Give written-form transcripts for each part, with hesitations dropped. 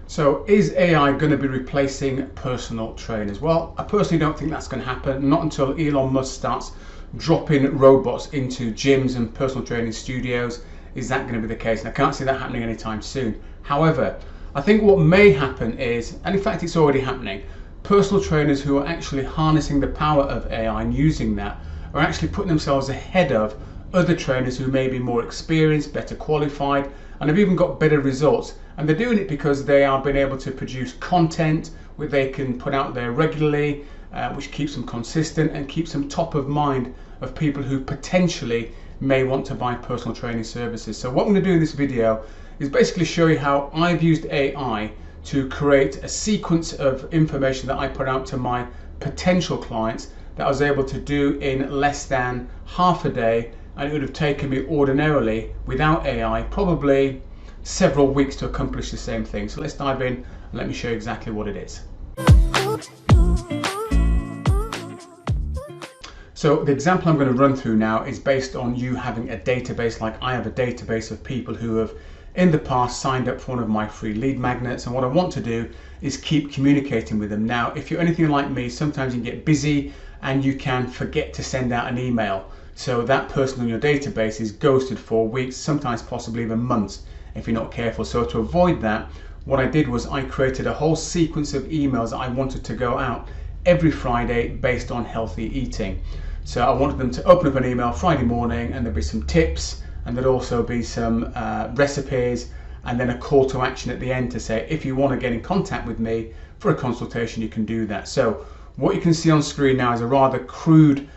So is AI going to be replacing personal trainers? Well, I personally don't think that's going to happen, not until Elon Musk starts dropping robots into gyms and personal training studios. Is that going to be the case? And I can't see that happening anytime soon. However, I think what may happen is, and in fact it's already happening, personal trainers who are actually harnessing the power of AI and using that are actually putting themselves ahead of other trainers who may be more experienced, better qualified, and have even got better results. And they're doing it because they are being able to produce content which they can put out there regularly, which keeps them consistent and keeps them top of mind of people who potentially may want to buy personal training services. So what I'm going to do in this video is basically show you how I've used AI to create a sequence of information that I put out to my potential clients that I was able to do in less than half a day, and it would have taken me ordinarily without AI probably several weeks to accomplish the same thing. So let's dive in and let me show you exactly what it is. So the example I'm going to run through now is based on you having a database. Like I have a database of people who have in the past signed up for one of my free lead magnets, and what I want to do is keep communicating with them. Now if you're anything like me, sometimes you get busy and you can forget to send out an email, so that person on your database is ghosted for weeks, sometimes possibly even months if you're not careful. So to avoid that, what I did was I created a whole sequence of emails that I wanted to go out every Friday based on healthy eating. So I wanted them to open up an email Friday morning, and there'd be some tips, and there'd also be some recipes, and then a call to action at the end to say, if you want to get in contact with me for a consultation, you can do that. So what you can see on screen now is a rather crude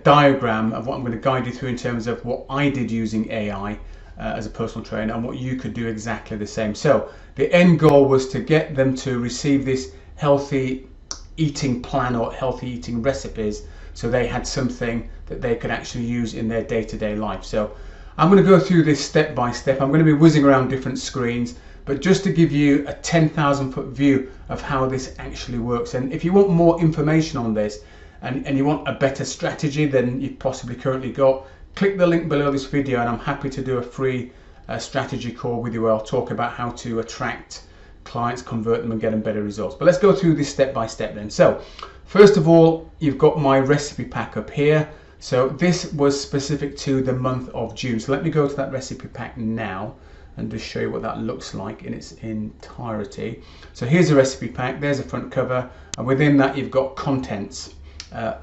diagram of what I'm going to guide you through in terms of what I did using AI as a personal trainer, and what you could do exactly the same. So the end goal was to get them to receive this healthy eating plan or healthy eating recipes, so they had something that they could actually use in their day-to-day life. So I'm going to go through this step by step. I'm going to be whizzing around different screens, but just to give you a 10,000 foot view of how this actually works. And if you want more information on this and you want a better strategy than you've possibly currently got, click the link below this video and I'm happy to do a free strategy call with you where I'll talk about how to attract clients, convert them and get them better results. But let's go through this step by step then. So first of all, you've got my recipe pack up here. So this was specific to the month of June. So let me go to that recipe pack now and just show you what that looks like in its entirety. So here's a recipe pack, there's a front cover, and within that you've got contents.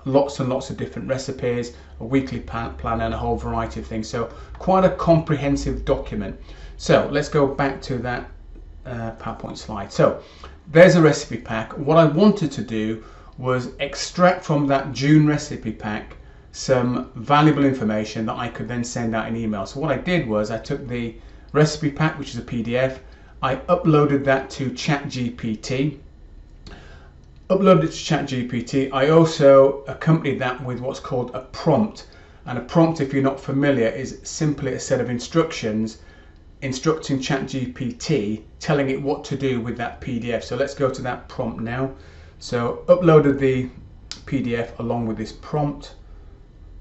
Lots and lots of different recipes, a weekly plan and a whole variety of things. So quite a comprehensive document. So let's go back to that PowerPoint slide. So there's a recipe pack. What I wanted to do was extract from that June recipe pack some valuable information that I could then send out in email. So what I did was I took the recipe pack, which is a PDF, I uploaded that to ChatGPT. I also accompanied that with what's called a prompt. And a prompt, if you're not familiar, is simply a set of instructions instructing ChatGPT, telling it what to do with that PDF. So let's go to that prompt now. So uploaded the PDF along with this prompt.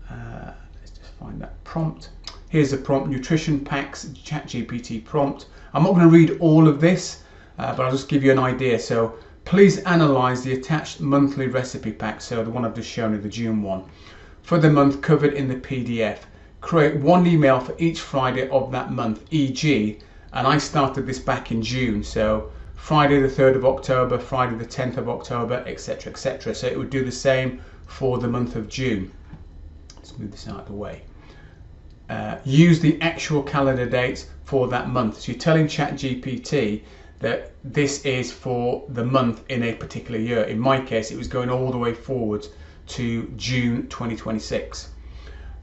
Let's just find that prompt. Here's the prompt, nutrition packs ChatGPT prompt. I'm not going to read all of this, but I'll just give you an idea. So please analyze the attached monthly recipe pack, so the one I've just shown you, the June one, for the month covered in the PDF. Create one email for each Friday of that month, e.g., and I started this back in June, so Friday the 3rd of October, Friday the 10th of October, etc., etc. So it would do the same for the month of June. Let's move this out of the way. Use the actual calendar dates for that month. So you're telling ChatGPT that this is for the month in a particular year. In my case, it was going all the way forward to June 2026.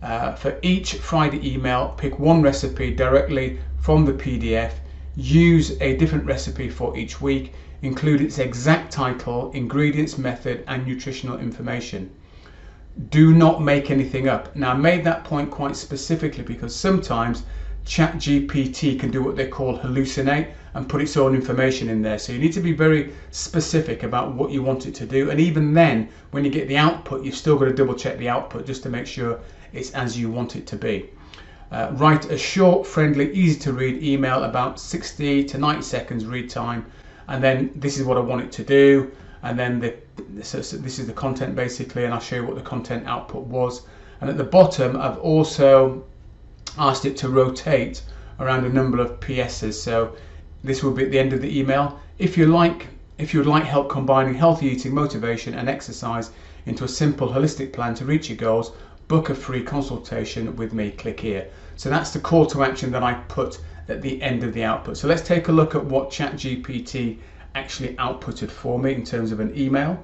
For each Friday email, pick one recipe directly from the PDF. Use a different recipe for each week. Include its exact title, ingredients, method, and nutritional information. Do not make anything up. Now I made that point quite specifically because sometimes ChatGPT can do what they call hallucinate and put its own information in there. So you need to be very specific about what you want it to do. And even then, when you get the output, you've still got to double check the output just to make sure it's as you want it to be. Write a short, friendly, easy to read email, about 60 to 90 seconds read time, and then this is what I want it to do, and then so this is the content basically, and I'll show you what the content output was. And at the bottom I've also asked it to rotate around a number of PSs, so this will be at the end of the email. If you would like help combining healthy eating, motivation and exercise into a simple holistic plan to reach your goals, book a free consultation with me, click here. So that's the call to action that I put at the end of the output. So let's take a look at what ChatGPT actually outputted for me in terms of an email.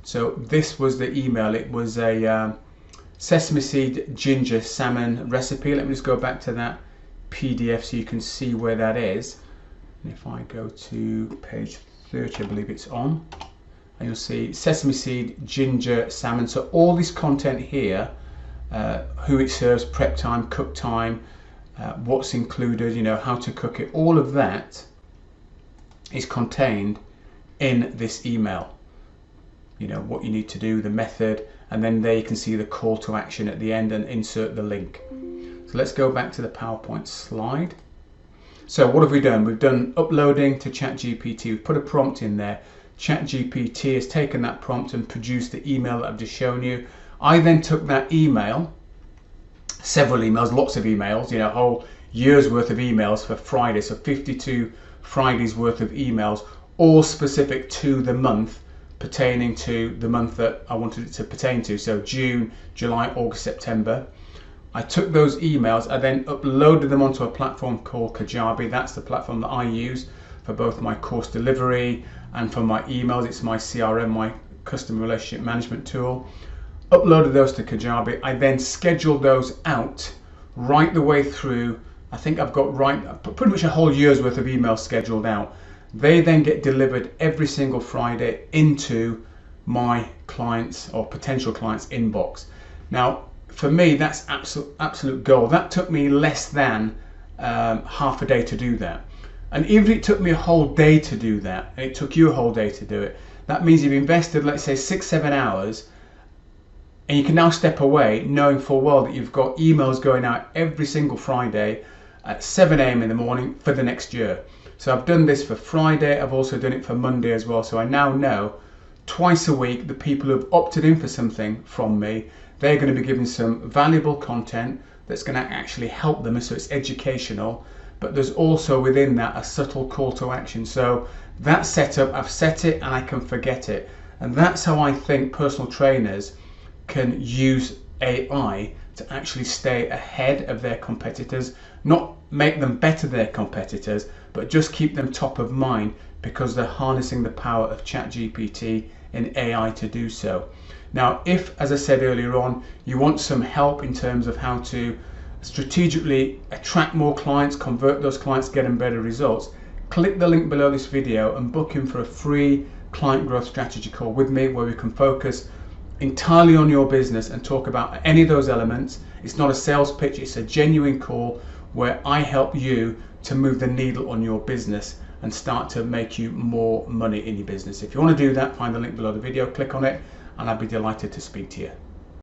So this was the email. It was a sesame seed ginger salmon recipe. Let me just go back to that PDF so you can see where that is. And if I go to page 30, I believe it's on, and you'll see sesame seed ginger salmon. So all this content here, who it serves, prep time, cook time, what's included, how to cook it, all of that is contained in this email. What you need to do, the method, and then there you can see the call to action at the end and insert the link. So let's go back to the PowerPoint slide. So what have we done? We've done uploading to ChatGPT. We've put a prompt in there. ChatGPT has taken that prompt and produced the email that I've just shown you. I then took that email, several emails, lots of emails, a whole year's worth of emails for Friday, so 52 Fridays worth of emails, all specific to the month, pertaining to the month that I wanted it to pertain to, so June, July, August, September. I took those emails, I then uploaded them onto a platform called Kajabi. That's the platform that I use for both my course delivery and for my emails. It's my CRM, my customer relationship management tool. Uploaded those to Kajabi. I then scheduled those out right the way through. I think I've got pretty much a whole year's worth of emails scheduled out. They then get delivered every single Friday into my clients or potential clients' inbox. Now, for me, that's absolute gold. That took me less than half a day to do that. And even if it took me a whole day to do that, and it took you a whole day to do it, that means you've invested, let's say, 6-7 hours, and you can now step away knowing full well that you've got emails going out every single Friday at 7 a.m. in the morning for the next year. So I've done this for Friday, I've also done it for Monday as well. So I now know twice a week the people who have opted in for something from me, they're going to be given some valuable content that's going to actually help them, so it's educational, but there's also within that a subtle call to action. So that setup, I've set it and I can forget it. And that's how I think personal trainers can use AI to actually stay ahead of their competitors, not make them better than their competitors, but just keep them top of mind because they're harnessing the power of ChatGPT and AI to do so. Now, if, as I said earlier on, you want some help in terms of how to strategically attract more clients, convert those clients, get them better results, click the link below this video and book in for a free client growth strategy call with me where we can focus entirely on your business and talk about any of those elements. It's not a sales pitch, it's a genuine call where I help you to move the needle on your business and start to make you more money in your business. If you want to do that, find the link below the video, click on it, and I'd be delighted to speak to you.